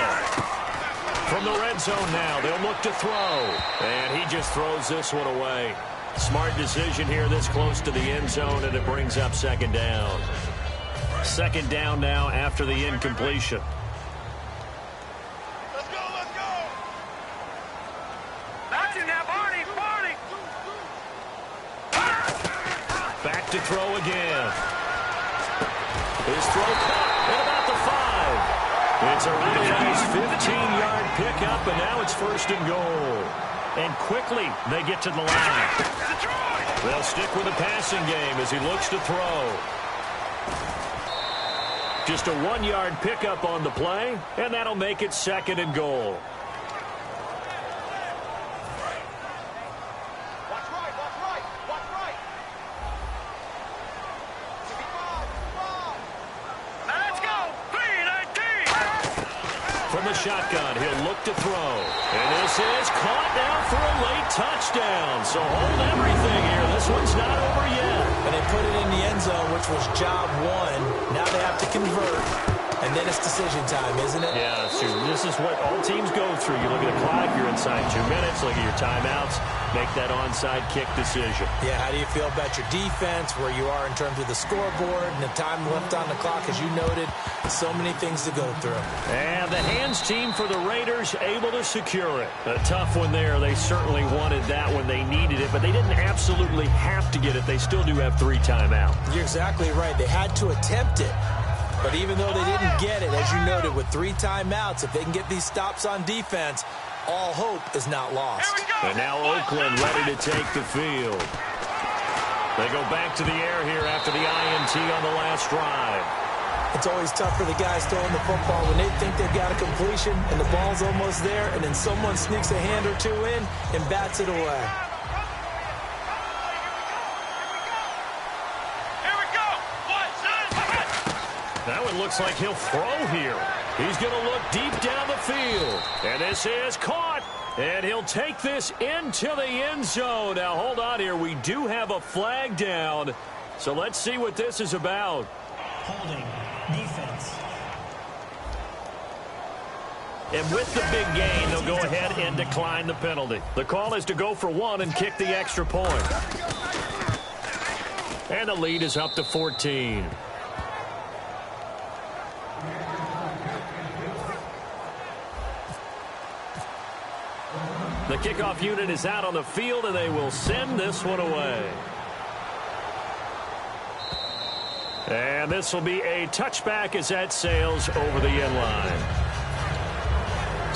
From the red zone now, they'll look to throw. And he just throws this one away. Smart decision here this close to the end zone, and it brings up 2nd down. 2nd down now after the incompletion. Let's go. That's in that Barney. Back to throw again. His throw caught at about the 5. It's a really nice 15-yard pickup, and now it's 1st and goal. And quickly they get to the line. They'll stick with the passing game as he looks to throw. Just a 1-yard pickup on the play, and that'll make it 2nd and goal. From the shotgun, he'll look to throw. And this is caught now for a late touchdown. So hold everything here. This one's not over yet. And they put it in the end zone, which was job 1. Now they have to convert. And then it's decision time, isn't it? Yeah, so this is what all teams go through. You look at the clock, you're inside 2 minutes. Look at your timeouts. Make that onside kick decision. Yeah, how do you feel about your defense, where you are in terms of the scoreboard, and the time left on the clock, as you noted? So many things to go through. And the hands team for the Raiders able to secure it. A tough one there. They certainly wanted that when they needed it, but they didn't absolutely have to get it. They still do have 3 timeouts. You're exactly right. They had to attempt it. But even though they didn't get it, as you noted, with 3 timeouts, if they can get these stops on defense, all hope is not lost. And now Oakland ready to take the field. They go back to the air here after the INT on the last drive. It's always tough for the guys throwing the football when they think they've got a completion and the ball's almost there, and then someone sneaks a hand or 2 in and bats it away. That one looks like he'll throw here. He's going to look deep down the field. And this is caught. And he'll take this into the end zone. Now, hold on here. We do have a flag down. So let's see what this is about. Holding. Defense. And with the big gain, they'll go ahead and decline the penalty. The call is to go for 1 and kick the extra point. And the lead is up to 14. The kickoff unit is out on the field, and they will send this one away. And this will be a touchback as that sails over the end line.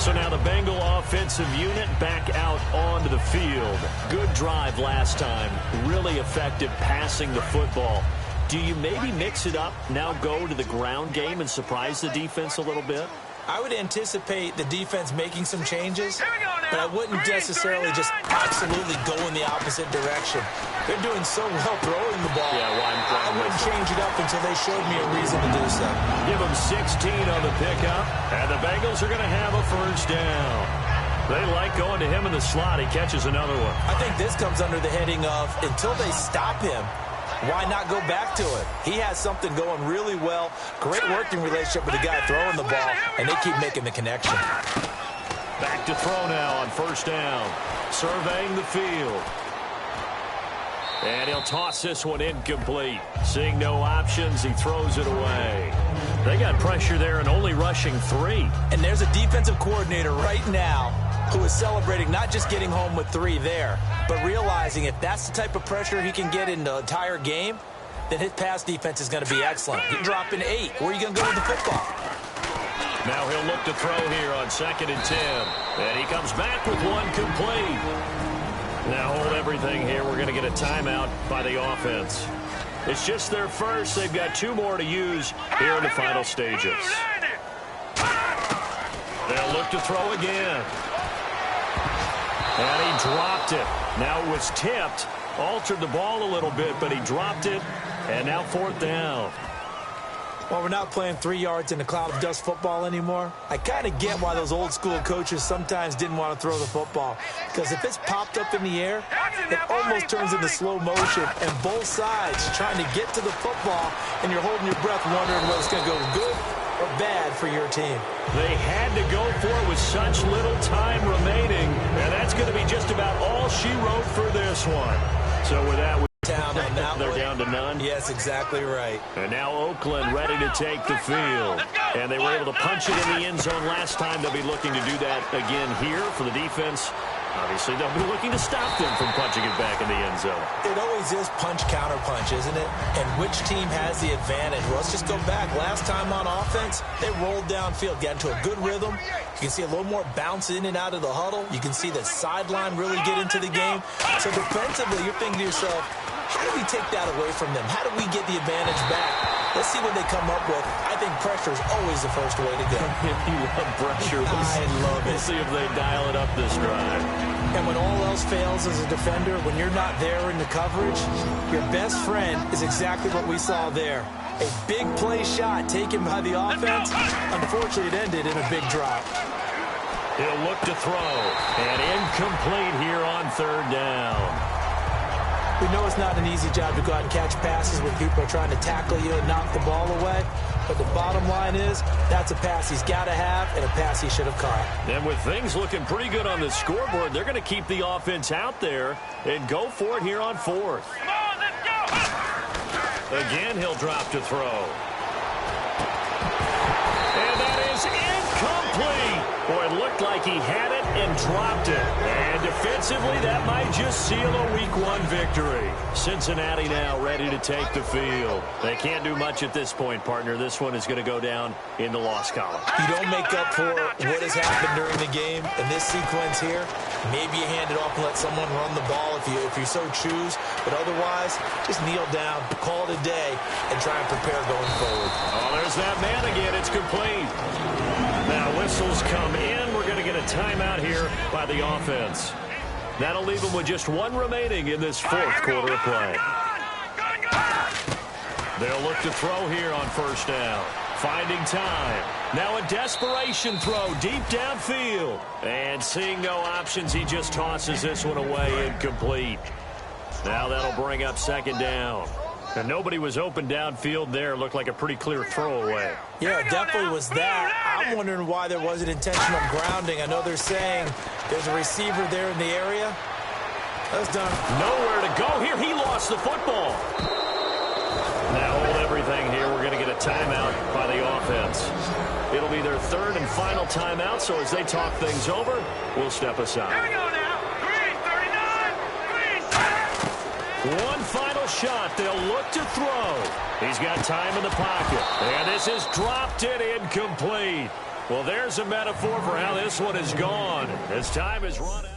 So now the Bengal offensive unit back out onto the field. Good drive last time. Really effective passing the football. Do you maybe mix it up, now go to the ground game and surprise the defense a little bit? I would anticipate the defense making some changes, but I wouldn't necessarily just absolutely go in the opposite direction. They're doing so well throwing the ball. Yeah, I wouldn't change it up until they showed me a reason to do so. Give them 16 on the pickup, and the Bengals are going to have a 1st down. They like going to him in the slot. He catches another one. I think this comes under the heading of until they stop him, why not go back to it? He has something going really well. Great working relationship with the guy throwing the ball, and they keep making the connection. Back to throw now on 1st down. Surveying the field. And he'll toss this one incomplete. Seeing no options, he throws it away. They got pressure there and only rushing 3. And there's a defensive coordinator right now who is celebrating not just getting home with 3 there, but realizing if that's the type of pressure he can get in the entire game, then his pass defense is going to be excellent. You're dropping 8. Where are you going to go with the football? Now he'll look to throw here on 2nd and 10. And he comes back with 1 complete. Now hold everything here. We're going to get a timeout by the offense. It's just their first. They've got 2 more to use here in the final stages. They'll look to throw again. And he dropped it. Now it was tipped, altered the ball a little bit, but he dropped it, and now 4th down. Well, we're not playing 3 yards in a cloud of dust football anymore. I kind of get why those old school coaches sometimes didn't want to throw the football. Because if it's popped up in the air, it almost turns into slow motion, and both sides trying to get to the football, and you're holding your breath wondering whether it's going to go good or bad for your team. They had to go for it with such little time remaining, and that's going to be just about all she wrote for this one. So with that, they're down to none. Yes, exactly right. And now Oakland ready to take the field. And they were able to punch it in the end zone last time. They'll be looking to do that again here for the defense. Obviously, they'll be looking to stop them from punching it back in the end zone. It always is punch-counter-punch, isn't it? And which team has the advantage? Well, let's just go back. Last time on offense, they rolled downfield, got into a good rhythm. You can see a little more bounce in and out of the huddle. You can see the sideline really get into the game. So defensively, you're thinking to yourself, how do we take that away from them? How do we get the advantage back? Let's see what they come up with. I think pressure is always the first way to go. If you love pressure, I love it. We'll see if they dial it up this drive. And when all else fails as a defender, when you're not there in the coverage, your best friend is exactly what we saw there. A big play shot taken by the offense. Unfortunately, it ended in a big drop. He'll look to throw. And incomplete here on third down. We know it's not an easy job to go out and catch passes when people are trying to tackle you and knock the ball away. But the bottom line is, that's a pass he's got to have and a pass he should have caught. And with things looking pretty good on the scoreboard, they're going to keep the offense out there and go for it here on fourth. Come on, let's go! Again, he'll drop to throw. And that is incomplete. Boy, it looked like he had it and dropped it. And defensively, that might just seal a Week 1 victory. Cincinnati now ready to take the field. They can't do much at this point, partner. This one is going to go down in the loss column. You don't make up for what has happened during the game in this sequence here. Maybe you hand it off and let someone run the ball if you so choose. But otherwise, just kneel down, call it a day, and try and prepare going forward. Oh, there's that man again. It's complete. Now whistles come in. We're going to get a timeout here by the offense. That'll leave them with just one remaining in this fourth quarter of play. They'll look to throw here on first down. Finding time. Now a desperation throw deep downfield. And seeing no options, he just tosses this one away incomplete. Now that'll bring up second down. And nobody was open downfield there. Looked like a pretty clear throwaway. Yeah, it definitely was that. I'm wondering why there wasn't intentional grounding. I know they're saying there's a receiver there in the area. That's done. Nowhere to go here. He lost the football. Now hold everything here. We're going to get a timeout by the offense. It'll be their third and final timeout, so as they talk things over, we'll step aside. Here we go now. Green, 39. Green. One final shot. They'll look to throw. He's got time in the pocket. And this is dropped it incomplete. Well, there's a metaphor for how this one is gone. As time is run out.